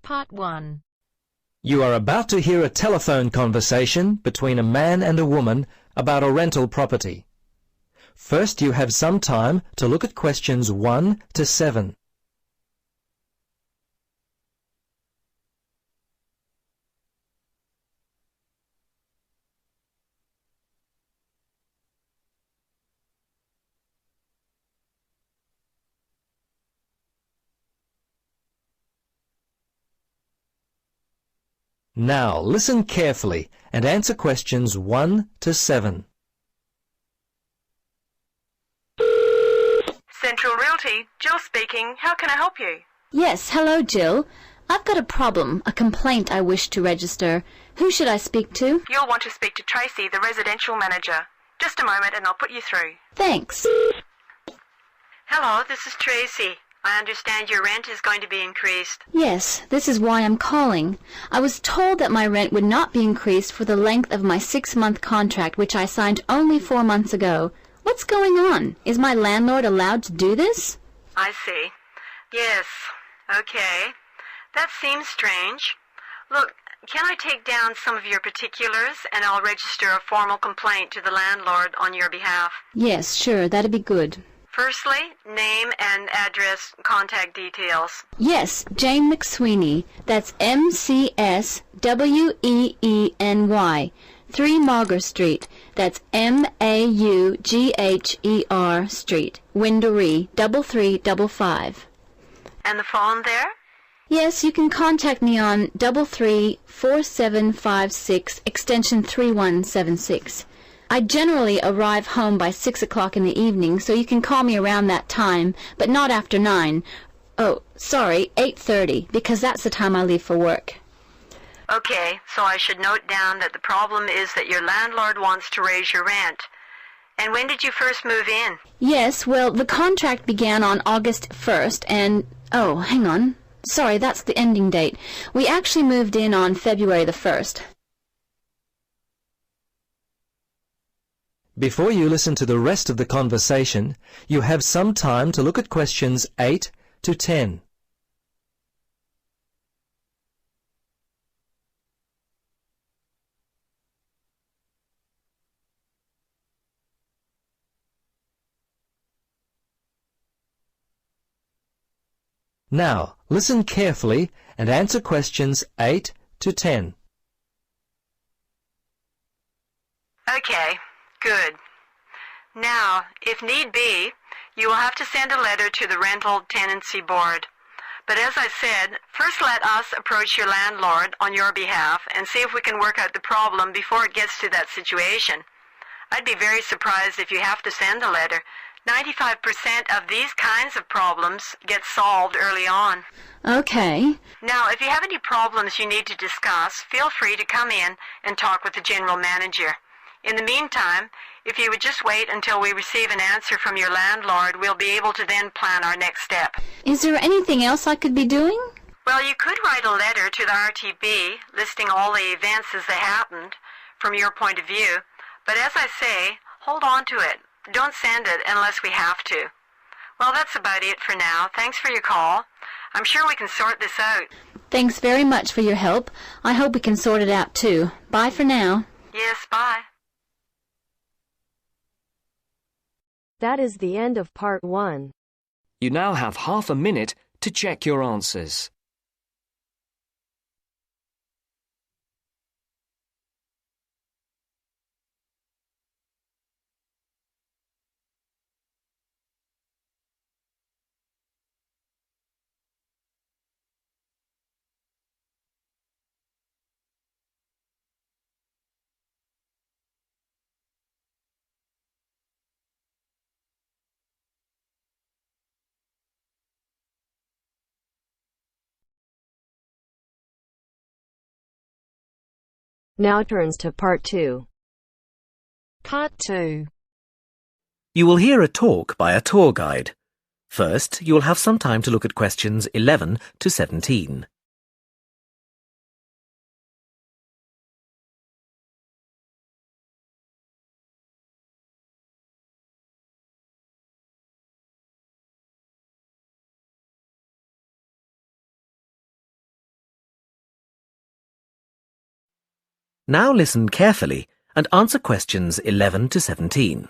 Part 1. You are about to hear a telephone conversation between a man and a woman about a rental property. First, you have some time to look at questions 1 to 7. Now, listen carefully and answer questions 1 to 7. Central Realty, Jill speaking. How can I help you? Yes, hello, Jill. I've got a problem, a complaint I wish to register. Who should I speak to? You'll want to speak to Tracy, the residential manager. Just a moment and I'll put you through. Thanks. Hello, this is Tracy. I understand your rent is going to be increased. Yes, this is why I'm calling. I was told that my rent would not be increased for the length of my 6-month contract, which I signed only 4 months ago. What's going on? Is my landlord allowed to do this? I see. Yes. Okay. That seems strange. Look, can I take down some of your particulars and I'll register a formal complaint to the landlord on your behalf? Yes, sure, that'd be good. Firstly, name and address, contact details. Yes, Jane McSweeney. That's McSweeny. 3 Mauger Street. That's Maugher Street. Winderee, 3355. And the phone there? Yes, you can contact me on 334756 extension 3176. I generally arrive home by 6 o'clock in the evening, so you can call me around that time, but not after 9. Oh, sorry, 8:30, because that's the time I leave for work. Okay, so I should note down that the problem is that your landlord wants to raise your rent. And when did you first move in? Yes, well, the contract began on August 1st, and... oh, hang on. Sorry, that's the ending date. We actually moved in on February the 1st. Before you listen to the rest of the conversation, you have some time to look at questions 8 to 10. Now, listen carefully and answer questions 8 to 10. Okay, good. Now, if need be, you will have to send a letter to the Rental Tenancy Board. But as I said, first let us approach your landlord on your behalf and see if we can work out the problem before it gets to that situation. I'd be very surprised if you have to send a letter. 95% of these kinds of problems get solved early on. Okay. Now, if you have any problems you need to discuss, feel free to come in and talk with the general manager. In the meantime, if you would just wait until we receive an answer from your landlord, we'll be able to then plan our next step. Is there anything else I could be doing? Well, you could write a letter to the RTB listing all the events as they happened from your point of view. But as I say, hold on to it. Don't send it unless we have to. Well, that's about it for now. Thanks for your call. I'm sure we can sort this out. Thanks very much for your help. I hope we can sort it out too. Bye for now. Yes, bye. That is the end of Part 1. You now have half a minute to check your answers. Now turns to Part 2. Part 2. You will hear a talk by a tour guide. First, you will have some time to look at questions 11 to 17. Now listen carefully and answer questions 11 to 17.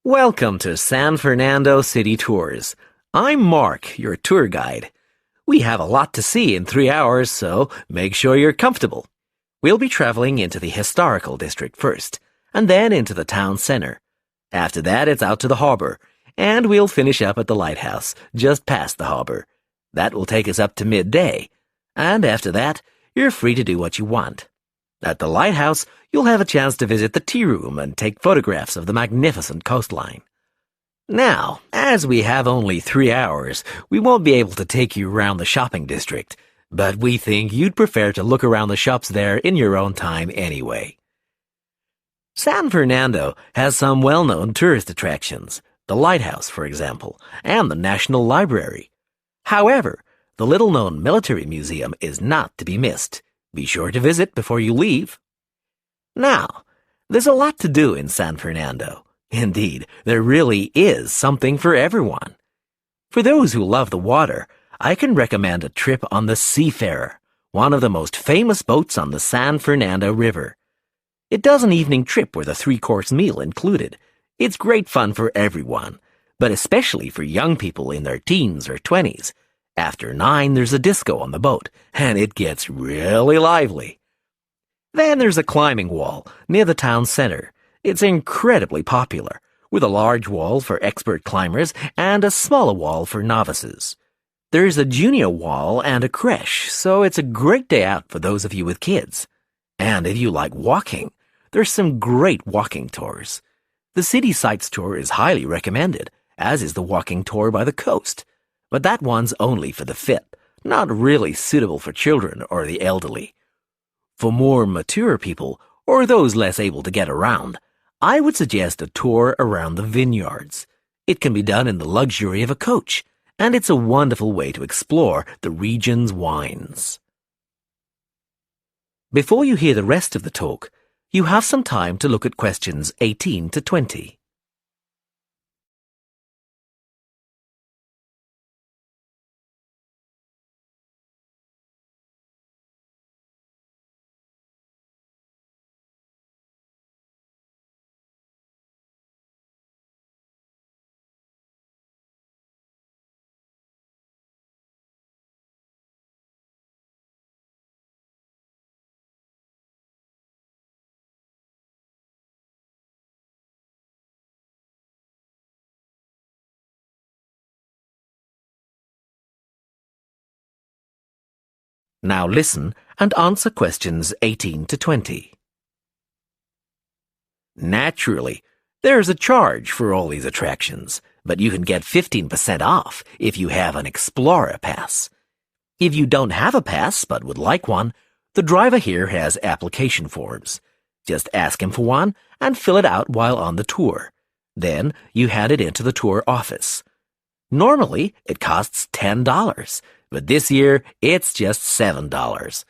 Welcome to San Fernando City Tours. I'm Mark, your tour guide. We have a lot to see in 3 hours, so make sure you're comfortable. We'll be traveling into the historical district first, and then into the town center. After that, it's out to the harbor, and we'll finish up at the lighthouse, just past the harbor. That will take us up to midday, and after that, you're free to do what you want. At the lighthouse, you'll have a chance to visit the tea room and take photographs of the magnificent coastline. Now, as we have only 3 hours, we won't be able to take you around the shopping district, but we think you'd prefer to look around the shops there in your own time anyway. San Fernando has some well-known tourist attractions, the lighthouse, for example, and the National Library. However, the little-known military museum is not to be missed. Be sure to visit before you leave. Now, there's a lot to do in San Fernando. Indeed, there really is something for everyone. For those who love the water, I can recommend a trip on the Seafarer, one of the most famous boats on the San Fernando River. It does an evening trip with a 3-course meal included. It's great fun for everyone, but especially for young people in their teens or 20s. After 9, there's a disco on the boat, and it gets really lively. Then there's a climbing wall near the town center. It's incredibly popular, with a large wall for expert climbers and a smaller wall for novices. There's a junior wall and a creche, so it's a great day out for those of you with kids. And if you like walking, there's some great walking tours. The City Sights tour is highly recommended, as is the walking tour by the coast. But that one's only for the fit, not really suitable for children or the elderly. For more mature people, or those less able to get around, I would suggest a tour around the vineyards. It can be done in the luxury of a coach, and it's a wonderful way to explore the region's wines. Before you hear the rest of the talk, you have some time to look at questions 18 to 20. Now listen and answer questions 18 to 20. Naturally, there's a charge for all these attractions, but you can get 15% off if you have an Explorer Pass. If you don't have a pass but would like one, the driver here has application forms. Just ask him for one and fill it out while on the tour. Then you hand it into the tour office. Normally, it costs $10, but this year it's just $7.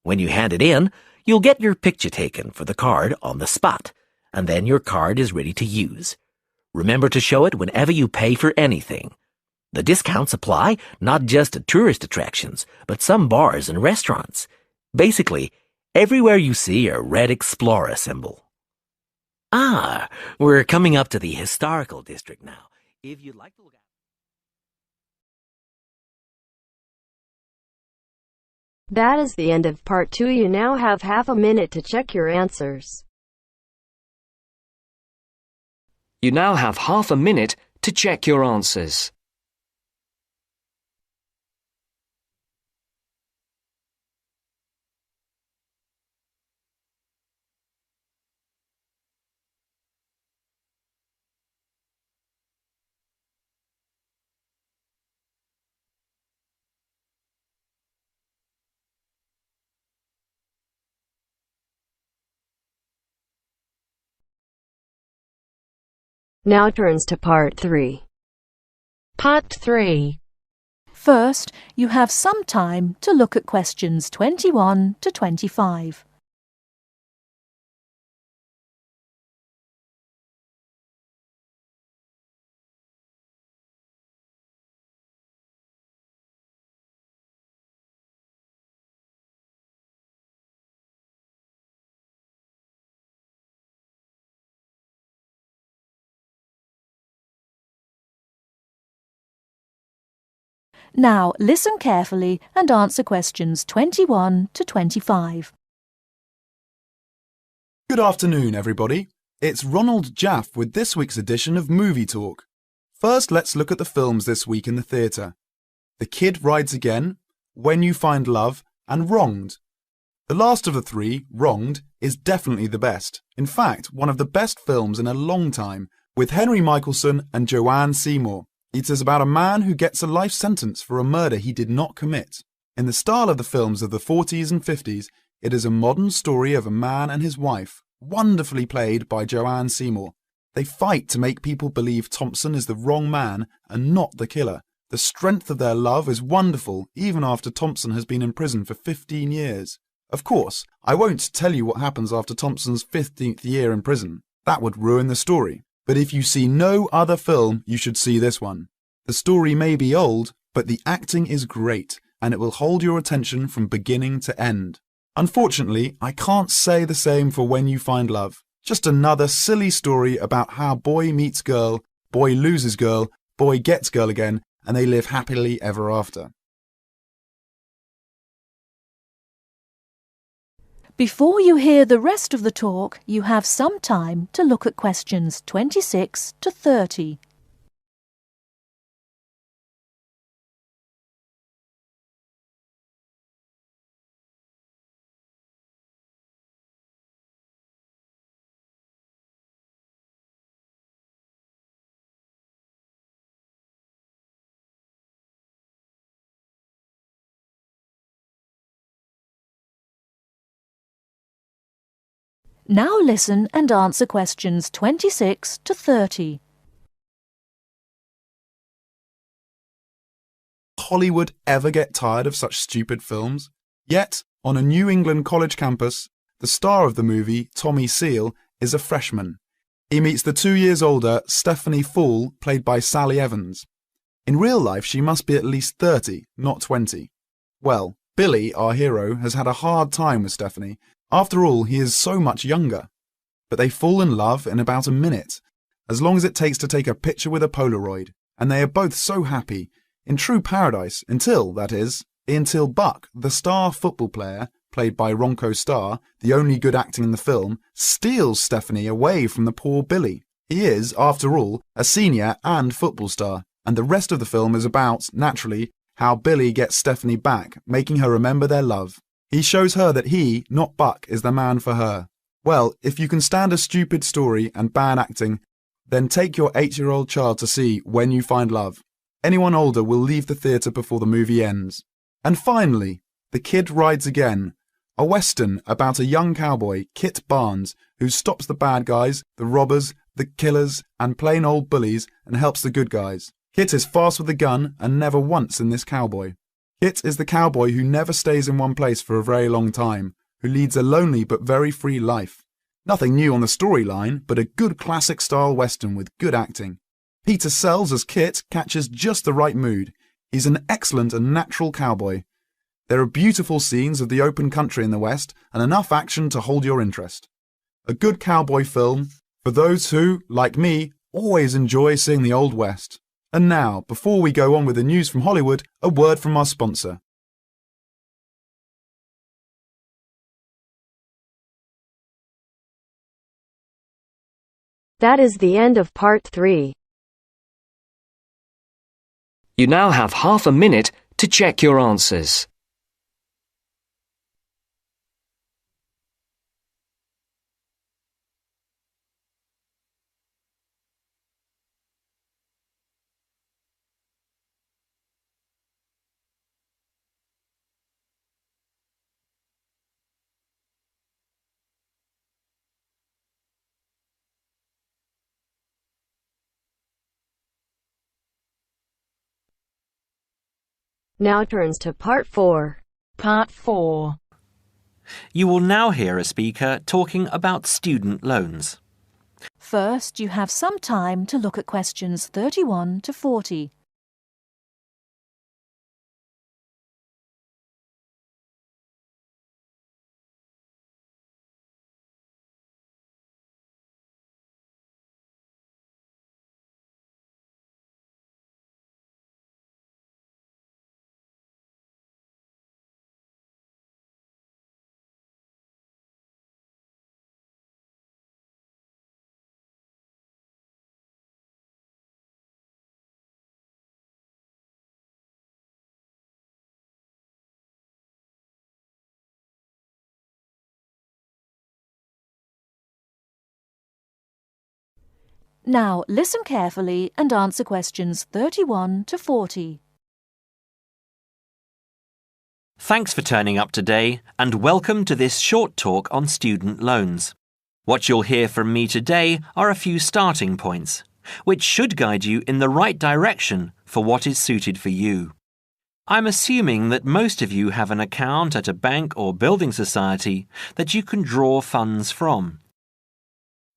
When you hand it in, you'll get your picture taken for the card on the spot, and then your card is ready to use. Remember to show it whenever you pay for anything. The discounts apply not just to tourist attractions, but some bars and restaurants. Basically, everywhere you see a red Explorer symbol. We're coming up to the historical district now. If you'd like to look at That is the end of part 2. You now have half a minute to check your answers. You now have half a minute to check your answers. Now turns to part 3. Part 3. First, you have some time to look at questions 21 to 25. Now listen carefully and answer questions 21 to 25. Good afternoon, everybody. It's Ronald Jaff with this week's edition of Movie Talk. First, let's look at the films this week in the theatre. The Kid Rides Again, When You Find Love, and Wronged. The last of the three, Wronged, is definitely the best. In fact, one of the best films in a long time, with Henry Michelson and Joanne Seymour. It is about a man who gets a life sentence for a murder he did not commit. In the style of the films of the 40s and 50s, it is a modern story of a man and his wife, wonderfully played by Joanne Seymour. They fight to make people believe Thompson is the wrong man and not the killer. The strength of their love is wonderful, even after Thompson has been in prison for 15 years. Of course, I won't tell you what happens after Thompson's 15th year in prison. That would ruin the story. But if you see no other film, you should see this one. The story may be old, but the acting is great, and it will hold your attention from beginning to end. Unfortunately, I can't say the same for When You Find Love. Just another silly story about how boy meets girl, boy loses girl, boy gets girl again, and they live happily ever after. Before you hear the rest of the talk, you have some time to look at questions 26 to 30. Now listen and answer questions 26 to 30. Hollywood ever get tired of such stupid films? Yet, on a New England college campus, the star of the movie, Tommy Seal, is a freshman. He meets the 2 years older Stephanie Fall, played by Sally Evans. In real life, she must be at least 30, not 20. Well, Billy, our hero, has had a hard time with Stephanie. After all, he is so much younger. But they fall in love in about a minute, as long as it takes to take a picture with a Polaroid, and they are both so happy, in true paradise, until Buck, the star football player, played by Ronco Starr, the only good acting in the film, steals Stephanie away from the poor Billy. He is, after all, a senior and football star, and the rest of the film is about, naturally, how Billy gets Stephanie back, making her remember their love. He shows her that he, not Buck, is the man for her. Well, if you can stand a stupid story and bad acting, then take your 8-year-old child to see When You Find Love. Anyone older will leave the theatre before the movie ends. And finally, The Kid Rides Again, a western about a young cowboy, Kit Barnes, who stops the bad guys, the robbers, the killers, and plain old bullies and helps the good guys. Kit is fast with a gun and never once in this cowboy. Kit is the cowboy who never stays in one place for a very long time, who leads a lonely but very free life. Nothing new on the storyline, but a good classic-style western with good acting. Peter Sells as Kit catches just the right mood. He's an excellent and natural cowboy. There are beautiful scenes of the open country in the West and enough action to hold your interest. A good cowboy film for those who, like me, always enjoy seeing the Old West. And now, before we go on with the news from Hollywood, a word from our sponsor. That is the end of part 3. You now have half a minute to check your answers. Now turns to part 4. Part 4. You will now hear a speaker talking about student loans. First, you have some time to look at questions 31 to 40. Now listen carefully and answer questions 31 to 40. Thanks for turning up today and welcome to this short talk on student loans. What you'll hear from me today are a few starting points, which should guide you in the right direction for what is suited for you. I'm assuming that most of you have an account at a bank or building society that you can draw funds from.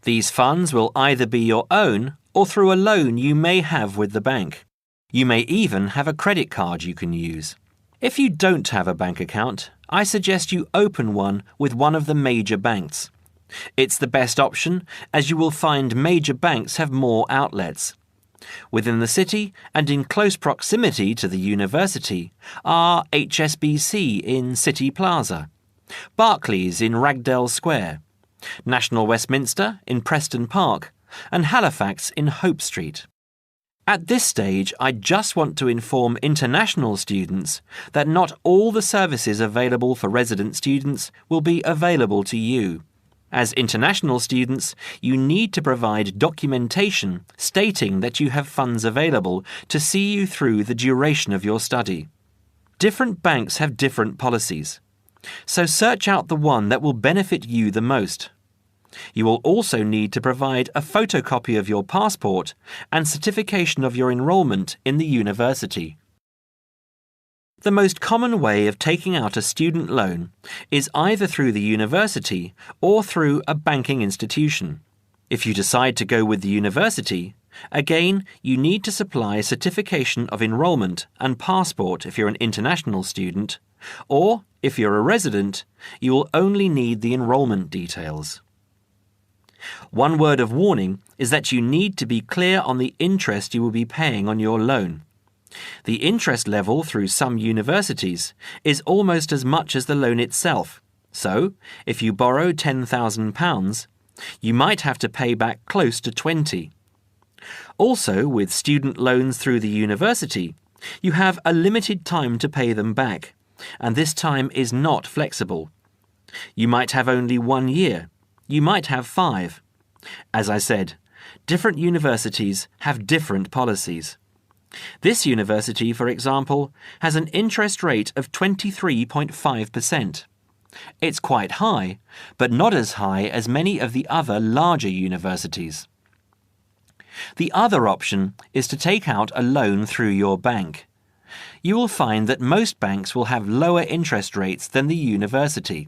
These funds will either be your own or through a loan you may have with the bank. You may even have a credit card you can use. If you don't have a bank account, I suggest you open one with one of the major banks. It's the best option as you will find major banks have more outlets. Within the city and in close proximity to the university are HSBC in City Plaza, Barclays in Ragdale Square, National Westminster in Preston Park, and Halifax in Hope Street. At this stage, I just want to inform international students that not all the services available for resident students will be available to you. As international students, you need to provide documentation stating that you have funds available to see you through the duration of your study. Different banks have different policies, so search out the one that will benefit you the most. You will also need to provide a photocopy of your passport and certification of your enrolment in the university. The most common way of taking out a student loan is either through the university or through a banking institution. If you decide to go with the university, again, you need to supply a certification of enrolment and passport if you're an international student, or if you're a resident, you will only need the enrolment details. One word of warning is that you need to be clear on the interest you will be paying on your loan. The interest level through some universities is almost as much as the loan itself. So, if you borrow £10,000, you might have to pay back close to 20. Also, with student loans through the university, you have a limited time to pay them back, and this time is not flexible. You might have only 1 year. You might have 5. As I said, different universities have different policies. This university, for example, has an interest rate of 23.5%. It's quite high, but not as high as many of the other larger universities. The other option is to take out a loan through your bank. You will find that most banks will have lower interest rates than the university.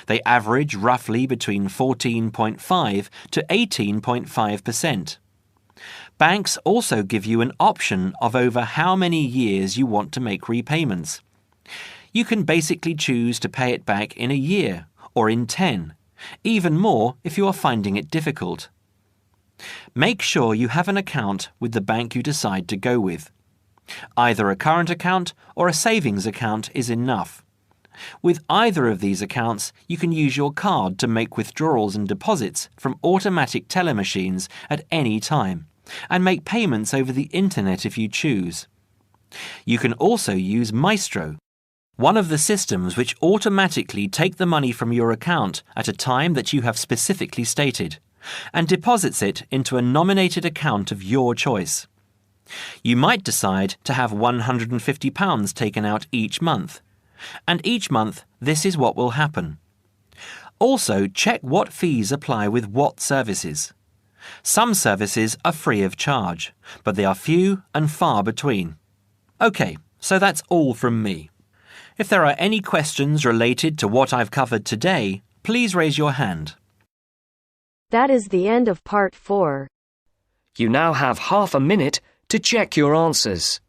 They average roughly between 14.5 to 18.5%. Banks also give you an option of over how many years you want to make repayments. You can basically choose to pay it back in a year or in 10, even more if you are finding it difficult. Make sure you have an account with the bank you decide to go with. Either a current account or a savings account is enough. With either of these accounts, you can use your card to make withdrawals and deposits from automatic teller machines at any time, and make payments over the internet if you choose. You can also use Maestro, one of the systems which automatically take the money from your account at a time that you have specifically stated, and deposits it into a nominated account of your choice. You might decide to have £150 taken out each month, and each month this is what will happen. Also, check what fees apply with what services. Some services are free of charge, but they are few and far between. OK, so that's all from me. If there are any questions related to what I've covered today, please raise your hand. That is the end of part 4. You now have half a minute to check your answers.